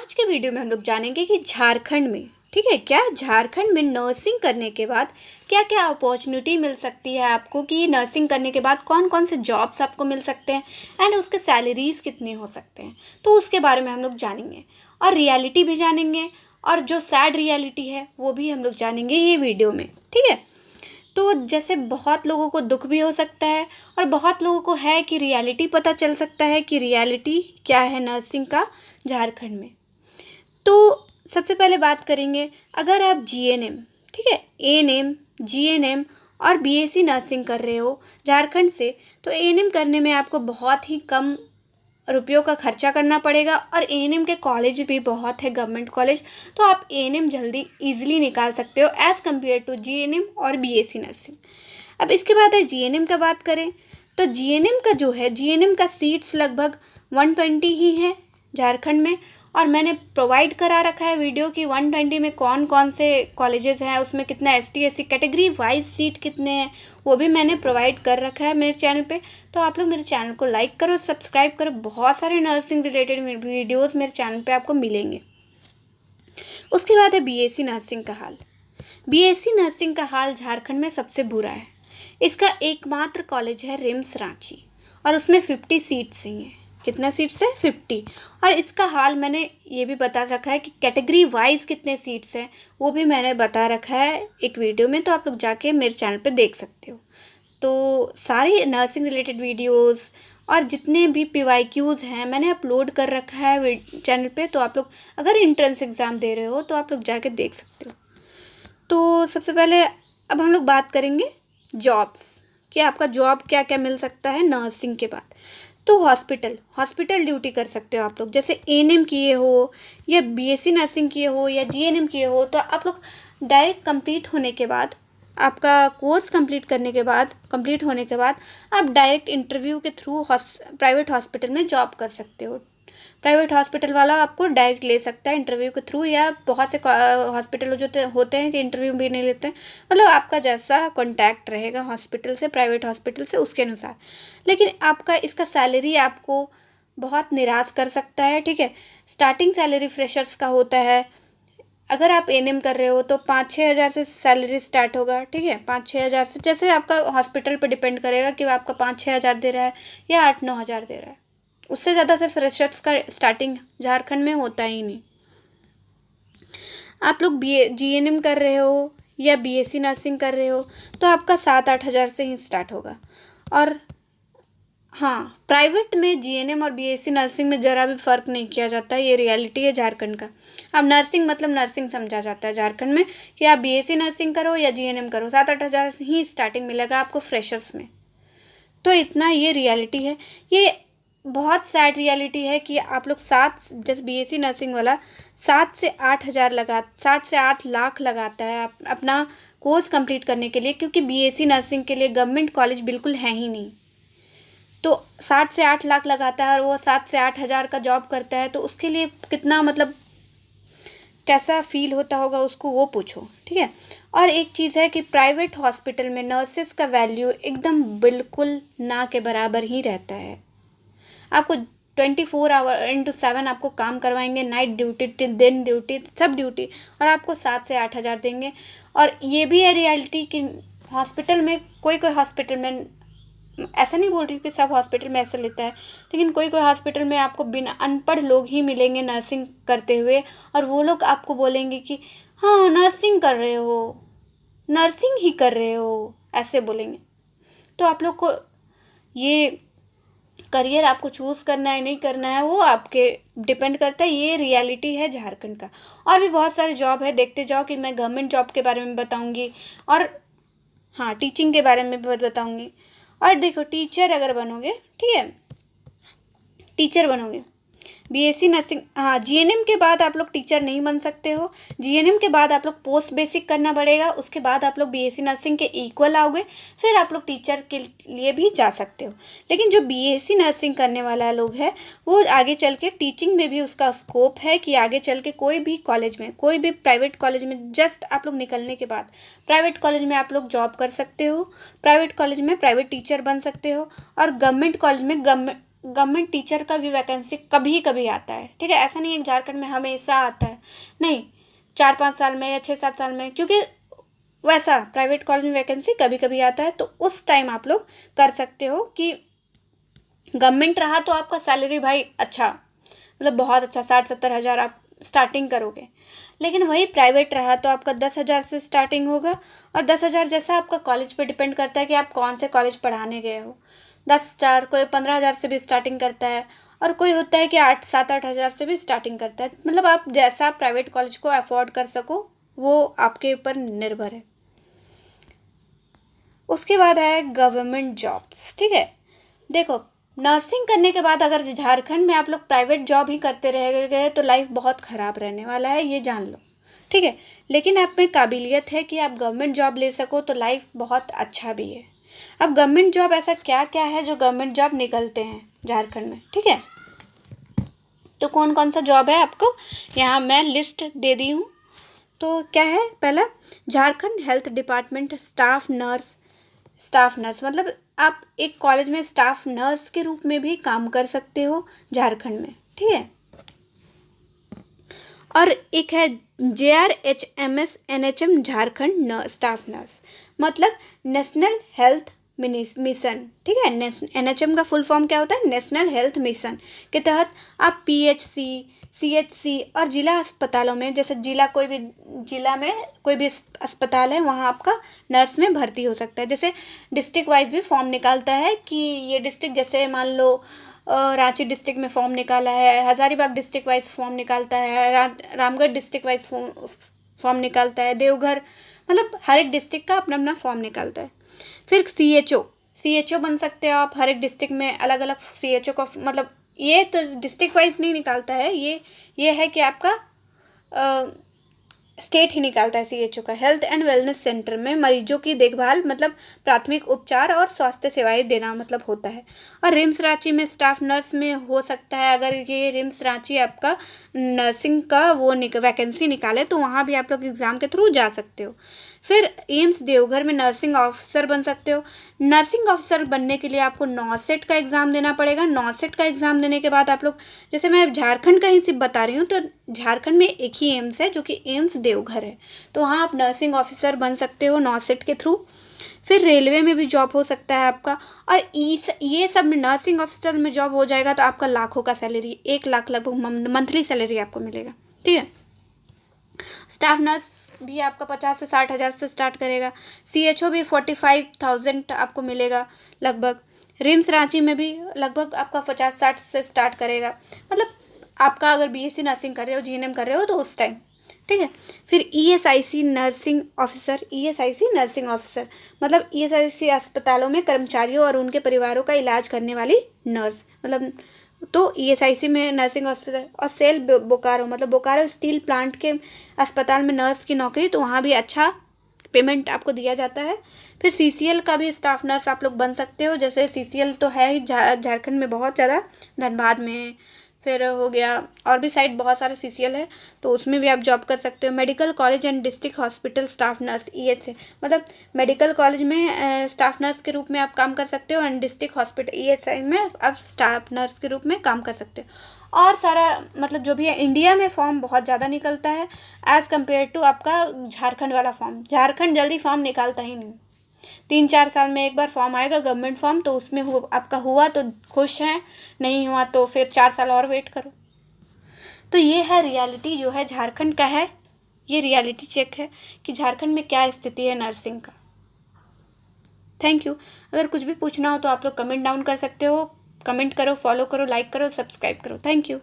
आज के वीडियो में हम लोग जानेंगे कि झारखंड में, ठीक है, क्या झारखंड में नर्सिंग करने के बाद क्या क्या अपॉर्चुनिटी मिल सकती है आपको, कि नर्सिंग करने के बाद कौन कौन से जॉब्स आपको मिल सकते हैं एंड उसके सैलरीज कितने हो सकते हैं। तो उसके बारे में हम लोग जानेंगे और रियलिटी भी जानेंगे, और जो सैड रियलिटी है वो भी हम लोग जानेंगे ये वीडियो में, ठीक है। तो जैसे बहुत लोगों को दुख भी हो सकता है और बहुत लोगों को है कि रियलिटी पता चल सकता है कि रियलिटी क्या है नर्सिंग का झारखंड में। तो सबसे पहले बात करेंगे, अगर आप जीएनएम, ठीक है, एएनएम, जीएनएम और बीएससी नर्सिंग कर रहे हो झारखंड से, तो एएनएम करने में आपको बहुत ही कम रुपयों का खर्चा करना पड़ेगा और एएनएम के कॉलेज भी बहुत है, गवर्नमेंट कॉलेज, तो आप एएनएम जल्दी इजीली निकाल सकते हो एज़ कम्पेयर टू जीएनएम और बीएससी नर्सिंग। अब इसके बाद है जीएनएम का बात करें, तो जीएनएम का जो है, जीएनएम का सीट्स लगभग 120 ही है झारखंड में, और मैंने प्रोवाइड करा रखा है वीडियो कि 120 में कौन कौन से कॉलेजेस हैं, उसमें कितना ST SC category wise seat कितने हैं, वो भी मैंने प्रोवाइड कर रखा है मेरे चैनल पे। तो आप लोग मेरे चैनल को लाइक करो, सब्सक्राइब करो, बहुत सारे नर्सिंग रिलेटेड वीडियोस मेरे चैनल पे आपको मिलेंगे। उसके बाद है बीएससी नर्सिंग का हाल। बीएससी नर्सिंग का हाल झारखंड में सबसे बुरा है। इसका एकमात्र कॉलेज है रिम्स रांची, और उसमें 50 सीट्स ही हैं। कितना सीट्स है? 50। और इसका हाल मैंने ये भी बता रखा है कि कैटेगरी वाइज कितने सीट्स हैं, वो भी मैंने बता रखा है एक वीडियो में, तो आप लोग जाके मेरे चैनल पे देख सकते हो। तो सारे नर्सिंग रिलेटेड वीडियोस और जितने भी पीवाईक्यूज़ हैं मैंने अपलोड कर रखा है चैनल पे, तो आप लोग अगर एंट्रेंस एग्ज़ाम दे रहे हो तो आप लोग जाके देख सकते हो। तो सबसे पहले अब हम लोग बात करेंगे जॉब्स, कि आपका जॉब क्या क्या मिल सकता है नर्सिंग के बाद। तो हॉस्पिटल ड्यूटी कर सकते हो आप लोग, जैसे एएनएम किए हो या बीएससी नर्सिंग किए हो या जीएनएम किए हो, तो आप लोग डायरेक्ट कंप्लीट होने के बाद, आपका कोर्स कंप्लीट होने के बाद आप डायरेक्ट इंटरव्यू के थ्रू प्राइवेट हॉस्पिटल में जॉब कर सकते हो। प्राइवेट हॉस्पिटल वाला आपको डायरेक्ट ले सकता है इंटरव्यू के थ्रू, या बहुत से हॉस्पिटल जो होते हैं कि इंटरव्यू भी नहीं लेते हैं, मतलब आपका जैसा कॉन्टैक्ट रहेगा हॉस्पिटल से, प्राइवेट हॉस्पिटल से, उसके अनुसार। लेकिन आपका इसका सैलरी आपको बहुत निराश कर सकता है, ठीक है। स्टार्टिंग सैलरी फ्रेशर्स का होता है, अगर आप एएनएम कर रहे हो तो 5-6 हज़ार से सैलरी स्टार्ट होगा, ठीक है, 5-6 हज़ार से, जैसे आपका हॉस्पिटल पर डिपेंड करेगा कि वो आपका 5-6 हज़ार दे रहा है या 8-9 हज़ार दे रहा है। उससे ज़्यादा से फ्रेशर्स का स्टार्टिंग झारखंड में होता ही नहीं। आप लोग जीएनएम कर रहे हो या बीएससी नर्सिंग कर रहे हो तो आपका 7-8 हज़ार से ही स्टार्ट होगा। और हाँ, प्राइवेट में जीएनएम और बीएससी नर्सिंग में ज़रा भी फ़र्क नहीं किया जाता है, ये रियलिटी है झारखंड का। अब नर्सिंग मतलब नर्सिंग समझा जाता है झारखंड में, कि आप बीएससी नर्सिंग करो या जीएनएम करो, 7-8 हज़ार ही स्टार्टिंग मिलेगा आपको फ्रेशर्स में। तो इतना ये रियलिटी है। ये बहुत सैड रियलिटी है कि आप लोग जैसे बीएससी नर्सिंग वाला 7 से 8 लाख लगाता है अपना कोर्स कंप्लीट करने के लिए, क्योंकि बीएससी नर्सिंग के लिए गवर्नमेंट कॉलेज बिल्कुल है ही नहीं। तो 7 से 8 लाख लगाता है और वो 7 से 8 हज़ार का जॉब करता है, तो उसके लिए कितना, मतलब कैसा फील होता होगा उसको, वो पूछो, ठीक है। और एक चीज़ है कि प्राइवेट हॉस्पिटल में नर्सेस का वैल्यू एकदम बिल्कुल ना के बराबर ही रहता है। आपको 24/7 आपको काम करवाएंगे, नाइट ड्यूटी, दिन ड्यूटी, सब ड्यूटी, और आपको 7 से 8 हज़ार देंगे। और ये भी है रियलिटी कि हॉस्पिटल में कोई हॉस्पिटल में, ऐसा नहीं बोल रही हूँ कि सब हॉस्पिटल में ऐसा लेता है, लेकिन कोई हॉस्पिटल में आपको बिना अनपढ़ लोग ही मिलेंगे नर्सिंग करते हुए, और वो लोग आपको बोलेंगे कि हाँ नर्सिंग कर रहे हो, नर्सिंग ही कर रहे हो, ऐसे बोलेंगे। तो आप लोग को ये करियर आपको चूज़ करना है नहीं करना है, वो आपके डिपेंड करता है। ये रियलिटी है झारखंड का। और भी बहुत सारे जॉब है, देखते जाओ कि मैं गवर्नमेंट जॉब के बारे में बताऊंगी, और हाँ टीचिंग के बारे में भी बताऊंगी। और देखो, टीचर अगर बनोगे, ठीक है, टीचर बनोगे, बीएससी नर्सिंग, हाँ जीएनएम के बाद आप लोग टीचर नहीं बन सकते हो। जीएनएम के बाद आप लोग पोस्ट बेसिक करना पड़ेगा, उसके बाद आप लोग बीएससी नर्सिंग के इक्वल आओगे, फिर आप लोग टीचर के लिए भी जा सकते हो। लेकिन जो बीएससी नर्सिंग करने वाला लोग है, वो आगे चल के टीचिंग में भी उसका स्कोप है कि आगे चल के कोई भी कॉलेज में, कोई भी प्राइवेट कॉलेज में, जस्ट आप लोग निकलने के बाद प्राइवेट कॉलेज में आप लोग जॉब कर सकते हो, प्राइवेट कॉलेज में प्राइवेट टीचर बन सकते हो, और गवर्नमेंट कॉलेज में गवर्नमेंट टीचर का भी वैकेंसी कभी कभी आता है, ठीक है। ऐसा नहीं है कि झारखंड में हमेशा आता है, नहीं, 4-5 साल में या 6-7 साल में, क्योंकि वैसा प्राइवेट कॉलेज में वैकेंसी कभी कभी आता है। तो उस टाइम आप लोग कर सकते हो कि गवर्नमेंट रहा तो आपका सैलरी भाई अच्छा, मतलब बहुत अच्छा, 60-70 हज़ार आप स्टार्टिंग करोगे। लेकिन वही प्राइवेट रहा तो आपका 10 हज़ार से स्टार्टिंग होगा। और 10 हज़ार जैसा आपका कॉलेज पे डिपेंड करता है कि आप कौन से कॉलेज पढ़ाने गए हो। 10 हज़ार, कोई 15 हज़ार से भी स्टार्टिंग करता है, और कोई होता है कि 7-8 हज़ार से भी स्टार्टिंग करता है। मतलब आप जैसा प्राइवेट कॉलेज को अफोर्ड कर सको वो आपके ऊपर निर्भर है। उसके बाद है गवर्नमेंट जॉब्स, ठीक है। देखो, नर्सिंग करने के बाद अगर झारखंड में आप लोग प्राइवेट जॉब ही करते रह गए तो लाइफ बहुत ख़राब रहने वाला है, ये जान लो, ठीक है। लेकिन आप में काबिलियत है कि आप गवर्नमेंट जॉब ले सको तो लाइफ बहुत अच्छा भी है। अब गवर्नमेंट जॉब ऐसा क्या क्या है जो गवर्नमेंट जॉब निकलते हैं झारखंड में, ठीक है। तो कौन कौन सा जॉब है आपको यहाँ मैं लिस्ट दे दी हूँ। तो क्या है, पहला, Jharkhand health department staff nurse. Staff nurse मतलब आप एक कॉलेज में स्टाफ नर्स के रूप में भी काम कर सकते हो झारखंड में, ठीक है। और एक है JRHMS-NHM झारखंड स्टाफ नर्स, मतलब नेशनल हेल्थ मिशन, ठीक है। NHM का फुल फॉर्म क्या होता है, नेशनल हेल्थ मिशन के तहत आप PHC, CHC और जिला अस्पतालों में, जैसे जिला में कोई भी अस्पताल है वहाँ आपका नर्स में भर्ती हो सकता है। जैसे डिस्ट्रिक्ट वाइज भी फॉर्म निकालता है कि ये डिस्ट्रिक्ट, जैसे मान लो रांची डिस्ट्रिक्ट में फॉर्म निकाला है, हजारीबाग डिस्ट्रिक्ट वाइज फॉर्म निकालता है, रामगढ़ डिस्ट्रिक्ट वाइज फॉर्म निकालता है, देवघर, मतलब हर एक डिस्ट्रिक्ट का अपना अपना फॉर्म निकालता है। फिर CHO बन सकते हो आप, हर एक डिस्ट्रिक्ट में अलग अलग CHO का, मतलब ये तो डिस्ट्रिक्ट वाइज नहीं निकालता है, ये है कि आपका स्टेट ही निकालता है CHO का। हेल्थ एंड वेलनेस सेंटर में मरीजों की देखभाल, मतलब प्राथमिक उपचार और स्वास्थ्य सेवाएं देना मतलब होता है। और रिम्स रांची में स्टाफ नर्स में हो सकता है, अगर ये रिम्स रांची आपका नर्सिंग का वो वैकेंसी निकाले तो वहाँ भी आप लोग एग्ज़ाम के थ्रू जा सकते हो। फिर एम्स देवघर में नर्सिंग ऑफिसर बन सकते हो। नर्सिंग ऑफिसर बनने के लिए आपको नॉसेट का एग्ज़ाम देना पड़ेगा। नॉसेट का एग्ज़ाम देने के बाद आप लोग, जैसे मैं झारखंड का ही सिर्फ बता रही हूँ, तो झारखंड में एक ही एम्स है जो कि एम्स देवघर है, तो वहाँ आप नर्सिंग ऑफिसर बन सकते हो नॉसेट के थ्रू। फिर रेलवे में भी जॉब हो सकता है आपका। और ये सब में नर्सिंग ऑफिसर में जॉब हो जाएगा तो आपका लाखों का सैलरी, 1 लाख लगभग मंथली सैलरी आपको मिलेगा, ठीक है। स्टाफ नर्स भी आपका 50 से 60 हज़ार से स्टार्ट करेगा। CHO भी 45,000 आपको मिलेगा लगभग। रिम्स रांची में भी लगभग आपका 50-60 से स्टार्ट करेगा, मतलब आपका अगर BSc नर्सिंग कर रहे हो, GNM कर रहे हो तो उस टाइम, ठीक है। फिर ESIC nursing officer, ESIC nursing officer मतलब ESIC अस्पतालों में कर्मचारियों और उनके परिवारों का इलाज करने वाली नर्स, मतलब तो ESIC में नर्सिंग हॉस्पिटल। और सेल बोकारो, मतलब बोकारो स्टील प्लांट के अस्पताल में नर्स की नौकरी, तो वहाँ भी अच्छा पेमेंट आपको दिया जाता है। फिर CCL का भी स्टाफ नर्स आप लोग बन सकते हो, जैसे CCL तो है ही झारखंड में बहुत ज़्यादा, धनबाद में, फिर हो गया और भी साइड बहुत सारे CCL है, तो उसमें भी आप जॉब कर सकते हो। Medical college and district hospital staff nurse, EHC मतलब मेडिकल कॉलेज में स्टाफ नर्स के रूप में आप काम कर सकते हो, एंड डिस्ट्रिक्ट हॉस्पिटल ESI में आप स्टाफ नर्स के रूप में काम कर सकते हो। और सारा मतलब जो भी है, इंडिया में फॉर्म बहुत ज़्यादा निकलता है एज़ कम्पेयर टू आपका झारखंड वाला फॉर्म। झारखंड जल्दी फॉर्म निकालता ही नहीं, 3-4 साल में एक बार फॉर्म आएगा गवर्नमेंट फॉर्म, तो उसमें आपका हुआ तो खुश हैं, नहीं हुआ तो फिर 4 साल और वेट करो। तो ये है रियलिटी जो है झारखंड का है, ये रियलिटी चेक है कि झारखंड में क्या स्थिति है नर्सिंग का। Thank you. अगर कुछ भी पूछना हो तो आप लोग कमेंट डाउन कर सकते हो, कमेंट करो, फॉलो करो, लाइक करो, सब्सक्राइब करो। Thank you.